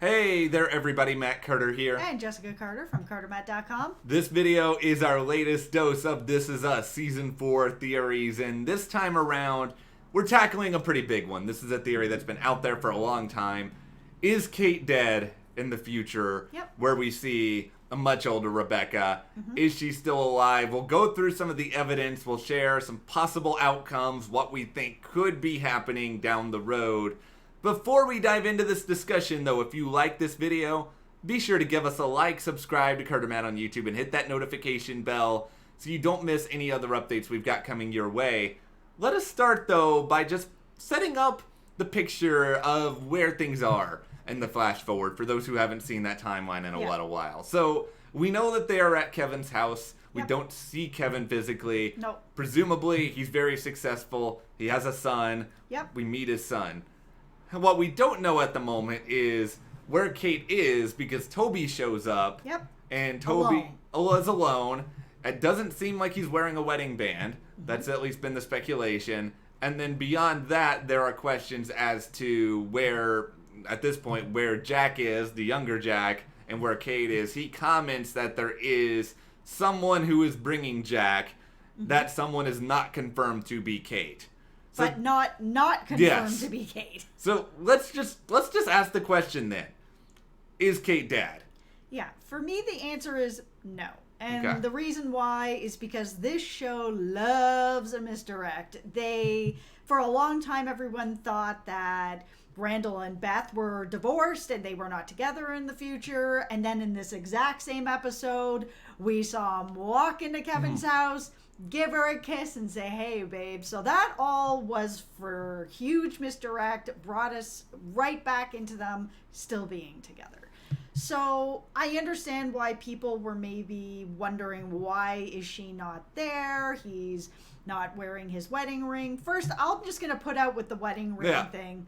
Hey there everybody, Matt Carter here. And Jessica Carter from CARTERMATT.com. This video is our latest dose of This Is Us Season 4 theories, and this time around, we're tackling a pretty big one. This is a theory that's been out there for a long time. Is Kate dead in the future? Yep. Where we see a much older Rebecca. Is she still alive? We'll go through some of the evidence. We'll share some possible outcomes, what we think could be happening down the road. Before we dive into this discussion, though, if you like this video, be sure to give us a like, subscribe to CARTERMATT on YouTube, and hit that notification bell so you don't miss any other updates we've got coming your way. Let us start, though, by just setting up the picture of where things are in the flash forward for those who haven't seen that timeline in a little while. So we know that they are at Kevin's house. We don't see Kevin physically. Nope. Presumably, he's very successful. He has a son. Yep. We meet his son. What we don't know at the moment is where Kate is, because Toby shows up. Yep. And Toby is alone. It doesn't seem like he's wearing a wedding band. That's at least been the speculation. And then beyond that, there are questions as to where, at this point, where Jack is, the younger Jack, and where Kate is. He comments that there is someone who is bringing Jack. That someone is not confirmed to be Kate. So, but not confirmed to be Kate. So let's just ask the question then. Is Kate dead? Yeah, for me the answer is no. And the reason why is because this show loves a misdirect. For a long time, everyone thought that Randall and Beth were divorced and they were not together in the future. And then in this exact same episode, we saw him walk into Kevin's house, give her a kiss, and say, hey, babe. So that all was for huge misdirect, brought us right back into them still being together. So I understand why people were maybe wondering, why is she not there? He's not wearing his wedding ring. First, I'm just going to put out with the wedding ring thing.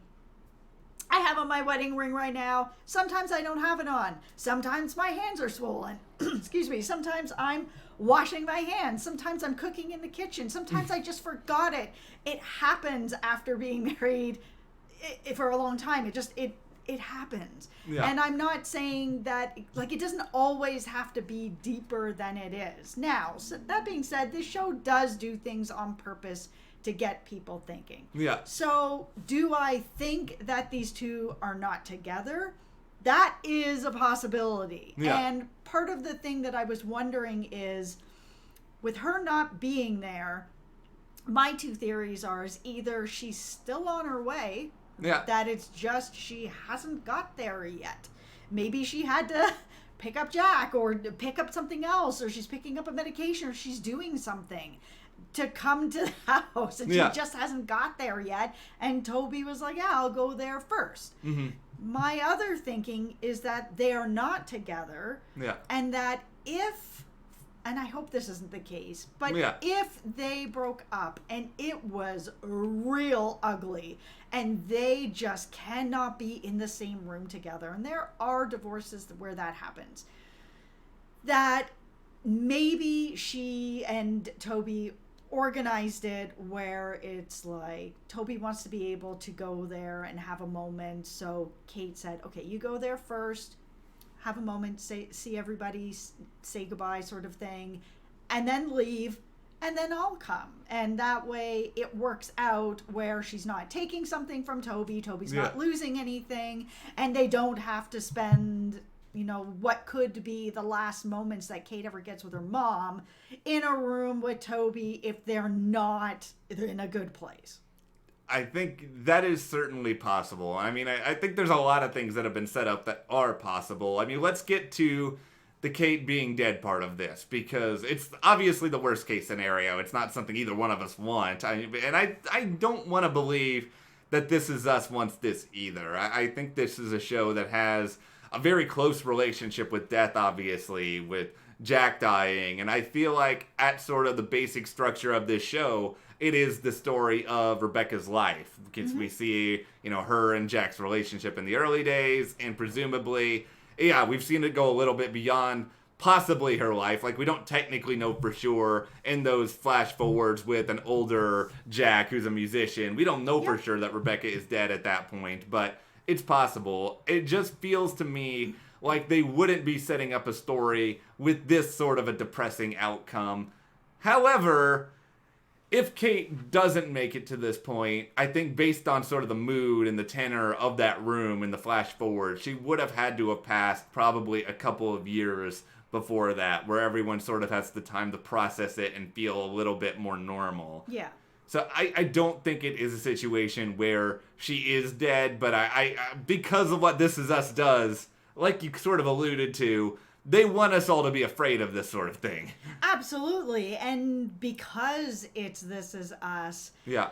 I have on my wedding ring right now. Sometimes I don't have it on. Sometimes my hands are swollen. Excuse me. Sometimes I'm washing my hands. Sometimes I'm cooking in the kitchen. Sometimes I just forgot it. It happens after being married for a long time. It happens. Yeah. And I'm not saying that, like, it doesn't always have to be deeper than it is. Now, so that being said, this show does do things on purpose to get people thinking. Yeah. So, do I think that these two are not together? That is a possibility. Yeah. And part of the thing that I was wondering is, with her not being there, my two theories are is either she's still on her way, that it's just she hasn't got there yet. Maybe she had to pick up Jack or pick up something else, or she's picking up a medication, or she's doing something to come to the house, and she just hasn't got there yet. And Toby was like, yeah, I'll go there first. My other thinking is that they are not together, and that if, and I hope this isn't the case, but if they broke up and it was real ugly and they just cannot be in the same room together, and there are divorces where that happens, that maybe she and Toby organized it where it's like Toby wants to be able to go there and have a moment. So Kate said, okay, you go there first, have a moment, see everybody, say goodbye sort of thing, and then leave, and then I'll come. And that way it works out where she's not taking something from Toby, Toby's not losing anything, and they don't have to spend, what could be the last moments that Kate ever gets with her mom in a room with Toby if they're not in a good place. I think that is certainly possible. I mean, I think there's a lot of things that have been set up that are possible. I mean, let's get to the Kate being dead part of this, because it's obviously the worst case scenario. It's not something either one of us want. I don't want to believe that This Is Us wants this either. I think this is a show that has a very close relationship with death, obviously, with Jack dying. And I feel like at sort of the basic structure of this show, it is the story of Rebecca's life. Because we see, her and Jack's relationship in the early days, and presumably, we've seen it go a little bit beyond possibly her life. Like, we don't technically know for sure in those flash forwards with an older Jack who's a musician. We don't know for sure that Rebecca is dead at that point, but it's possible. It just feels to me like they wouldn't be setting up a story with this sort of a depressing outcome. However, if Kate doesn't make it to this point, I think based on sort of the mood and the tenor of that room in the flash forward, she would have had to have passed probably a couple of years before that, where everyone sort of has the time to process it and feel a little bit more normal. Yeah. So I don't think it is a situation where she is dead, but I because of what This Is Us does, like you sort of alluded to, they want us all to be afraid of this sort of thing. Absolutely. And because it's This Is Us, Yeah.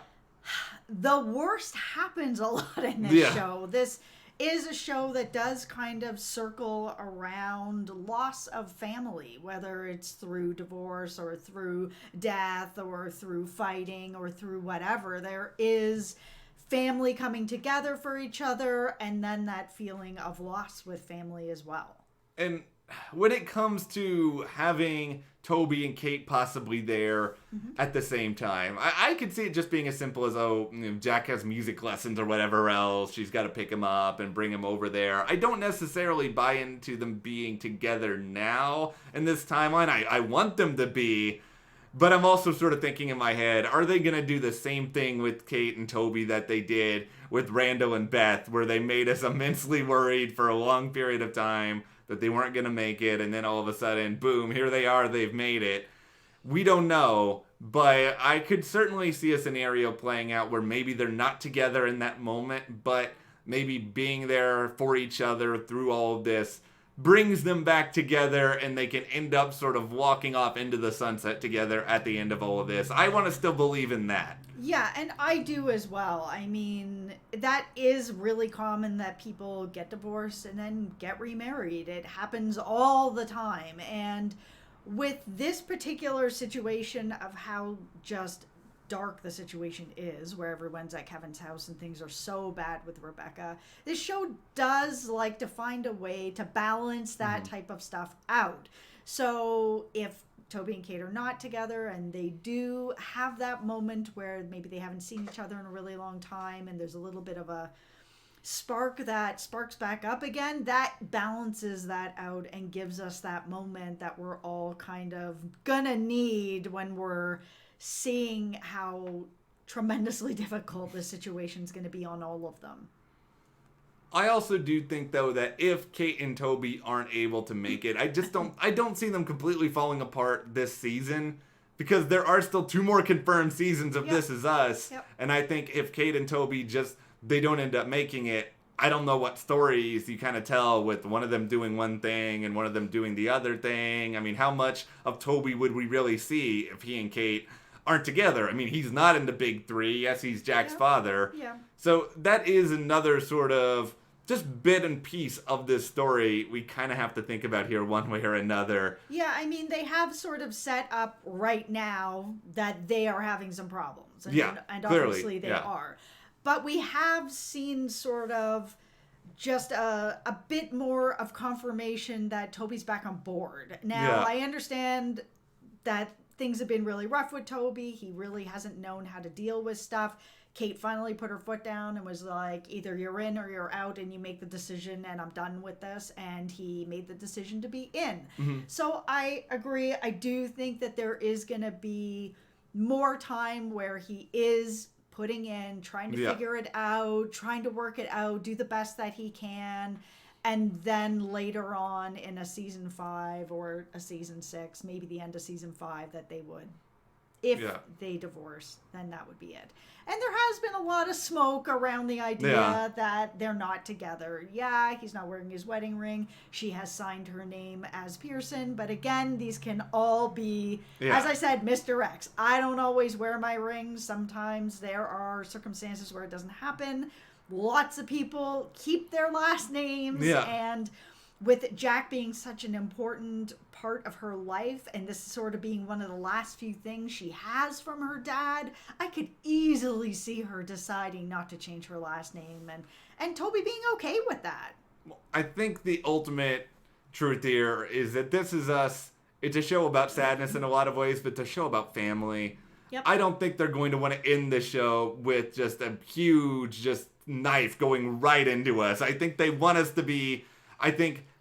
the worst happens a lot in this show. This is a show that does kind of circle around loss of family, whether it's through divorce or through death or through fighting or through whatever. There is family coming together for each other, and then that feeling of loss with family as well. And when it comes to having Toby and Kate possibly there at the same time, I could see it just being as simple as, Jack has music lessons or whatever else. She's got to pick him up and bring him over there. I don't necessarily buy into them being together now in this timeline. I want them to be, but I'm also sort of thinking in my head, are they going to do the same thing with Kate and Toby that they did with Randall and Beth, where they made us immensely worried for a long period of time that they weren't going to make it, and then all of a sudden, boom, here they are, they've made it. We don't know, but I could certainly see a scenario playing out where maybe they're not together in that moment, but maybe being there for each other through all of this brings them back together, and they can end up sort of walking off into the sunset together at the end of all of this. I want to still believe in that. Yeah, and I do as well. I mean, that is really common that people get divorced and then get remarried. It happens all the time. And with this particular situation of how just dark the situation is, where everyone's at Kevin's house and things are so bad with Rebecca, this show does like to find a way to balance that type of stuff out. So if Toby and Kate are not together and they do have that moment where maybe they haven't seen each other in a really long time and there's a little bit of a spark that sparks back up again, that balances that out and gives us that moment that we're all kind of gonna need when we're seeing how tremendously difficult the situation's going to be on all of them. I also do think, though, that if Kate and Toby aren't able to make it, I don't see them completely falling apart this season, because there are still 2 more confirmed seasons of This Is Us. Yep. And I think if Kate and Toby they don't end up making it, I don't know what stories you kind of tell with one of them doing one thing and one of them doing the other thing. I mean, how much of Toby would we really see if he and Kate aren't together? I mean, he's not in the big 3. Yes, he's Jack's father. Yeah. So that is another sort of just bit and piece of this story we kind of have to think about here one way or another. Yeah, I mean, they have sort of set up right now that they are having some problems. And, and clearly, obviously they are. But we have seen sort of just a bit more of confirmation that Toby's back on board. Now, I understand that things have been really rough with Toby. He really hasn't known how to deal with stuff. Kate finally put her foot down and was like, either you're in or you're out, and you make the decision, and I'm done with this. And he made the decision to be in. So I agree. I do think that there is going to be more time where he is putting in, trying to figure it out, trying to work it out, do the best that he can. And then later on in a season 5 or a season 6, maybe the end of season 5, that they would, if they divorce, then that would be it. And there has been a lot of smoke around the idea that they're not together. Yeah, he's not wearing his wedding ring. She has signed her name as Pearson. But again, these can all be, as I said, misdirects. I don't always wear my rings. Sometimes there are circumstances where it doesn't happen. Lots of people keep their last names, and with Jack being such an important part of her life, and this sort of being one of the last few things she has from her dad, I could easily see her deciding not to change her last name, and Toby being okay with that. I think the ultimate truth here is that This Is Us, it's a show about sadness in a lot of ways, but it's a show about family. Yep. I don't think they're going to want to end the show with just a huge knife going right into us. I think they want us to be,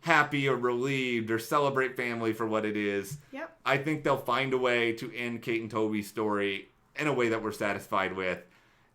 happy or relieved or celebrate family for what it is. Yep. I think they'll find a way to end Kate and Toby's story in a way that we're satisfied with.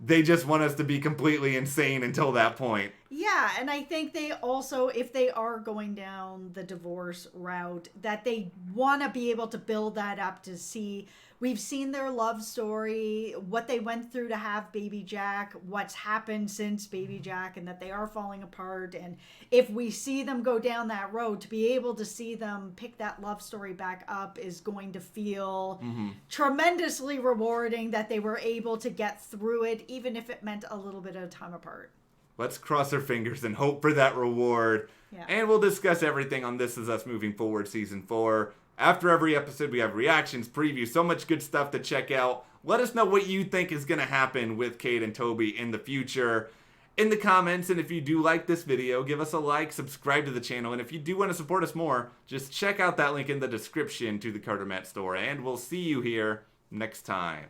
They just want us to be completely insane until that point. Yeah, and I think they also, if they are going down the divorce route, that they want to be able to build that up to see, we've seen their love story, what they went through to have baby Jack, what's happened since baby Jack, and that they are falling apart. And if we see them go down that road, to be able to see them pick that love story back up is going to feel tremendously rewarding, that they were able to get through it, even if it meant a little bit of time apart. Let's cross our fingers and hope for that reward. Yeah. And we'll discuss everything on This Is Us Moving Forward Season 4. After every episode, we have reactions, previews, so much good stuff to check out. Let us know what you think is going to happen with Kate and Toby in the future in the comments. And if you do like this video, give us a like, subscribe to the channel. And if you do want to support us more, just check out that link in the description to the CARTERMATT store. And we'll see you here next time.